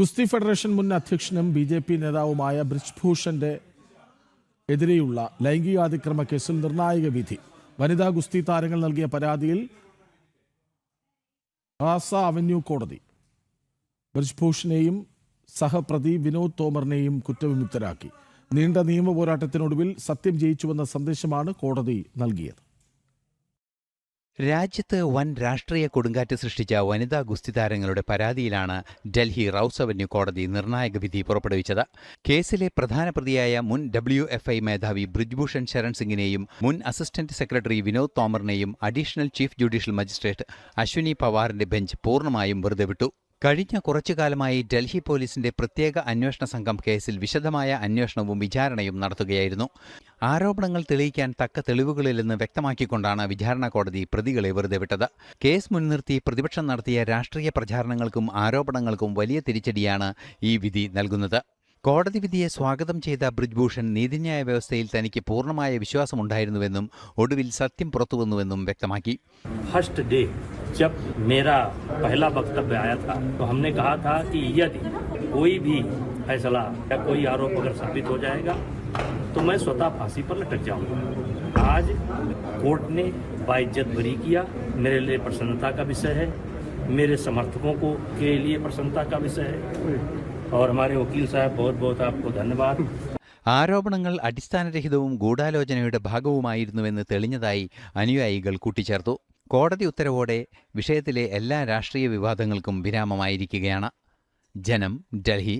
ഗുസ്തി ഫെഡറേഷൻ മുൻ അധ്യക്ഷനും BJP നേതാവുമായ ബ്രിജ്ഭൂഷന്റെ എതിരെയുള്ള ലൈംഗികാതിക്രമ കേസിൽ നിർണായക വിധി. വനിതാ ഗുസ്തി താരങ്ങൾ നൽകിയ പരാതിയിൽ റാസ അവന്യൂ കോടതി ബ്രിജ്ഭൂഷനെയും സഹപ്രതി വിനോദ് തോമറിനെയും കുറ്റവിമുക്തരാക്കി. നീണ്ട നിയമ പോരാട്ടത്തിനൊടുവിൽ സത്യം ജയിച്ചുവെന്ന സന്ദേശമാണ് കോടതി നൽകിയത്. രാജ്യത്ത് വൻ രാഷ്ട്രീയ കൊടുങ്കാറ്റ് സൃഷ്ടിച്ച വനിതാ ഗുസ്തി താരങ്ങളുടെ പരാതിയിലാണ് ഡൽഹി റൌസ് അവന്യൂ കോടതി നിർണായക വിധി പുറപ്പെടുവിച്ചത്. കേസിലെ പ്രധാന പ്രതിയായ മുൻ WFI മേധാവി ബ്രിജ്ഭൂഷൺ ശരൺ സിംഗിനെയും മുൻ അസിസ്റ്റന്റ് സെക്രട്ടറി വിനോദ് തോമറിനെയും additional chief judicial magistrate Ashwini പവാറിന്റെ ബെഞ്ച് പൂർണ്ണമായും വെറുതെ വിട്ടു. കഴിഞ്ഞ കുറച്ചുകാലമായി ഡൽഹി പോലീസിന്റെ പ്രത്യേക അന്വേഷണ സംഘം കേസിൽ വിശദമായ അന്വേഷണവും വിചാരണയും നടത്തുകയായിരുന്നു. ആരോപണങ്ങൾ തെളിയിക്കാൻ തക്ക തെളിവുകളില്ലെന്ന് വ്യക്തമാക്കിക്കൊണ്ടാണ് വിചാരണ കോടതി പ്രതികളെ വെറുതെ വിട്ടത്. കേസ് മുൻനിർത്തി പ്രതിപക്ഷം നടത്തിയ രാഷ്ട്രീയ പ്രചാരണങ്ങൾക്കും ആരോപണങ്ങൾക്കും വലിയ തിരിച്ചടിയാണ് ഈ വിധി നൽകുന്നത്. കോടതി വിധിയെ സ്വാഗതം ചെയ്ത ബ്രിജ്ഭൂഷൺ നീതിന്യായ വ്യവസ്ഥയിൽ തനിക്ക് പൂർണ്ണമായ വിശ്വാസമുണ്ടായിരുന്നുവെന്നും ഒടുവിൽ സത്യം പുറത്തുവന്നുവെന്നും വ്യക്തമാക്കി. फर्स्ट डे जब मेरा पहला वक्तव्य आया था तो हमने कहा था कि यदि कोई भी फैसला या कोई आरोप अगर साबित हो जाएगा तो मैं स्वतः फांसी पर लटक जाऊंगा. आज कोर्ट ने बाइज्जत बरी किया. मेरे लिए प्रसन्नता का विषय है, मेरे समर्थकों को के लिए प्रसन्नता का विषय है और हमारे वकील साहब बहुत बहुत आपको धन्यवाद. ആരോപണങ്ങൾ അടിസ്ഥാനരഹിതവും ഗൂഢാലോചനയുടെ ഭാഗവുമായിരുന്നുവെന്ന് തെളിഞ്ഞതായി അനുയായികൾ കൂട്ടിച്ചേർത്തു. കോടതി ഉത്തരവോടെ വിഷയത്തിലെ എല്ലാ രാഷ്ട്രീയ വിവാദങ്ങൾക്കും വിരാമമായിരിക്കുകയാണ്. ജനം, ഡൽഹി.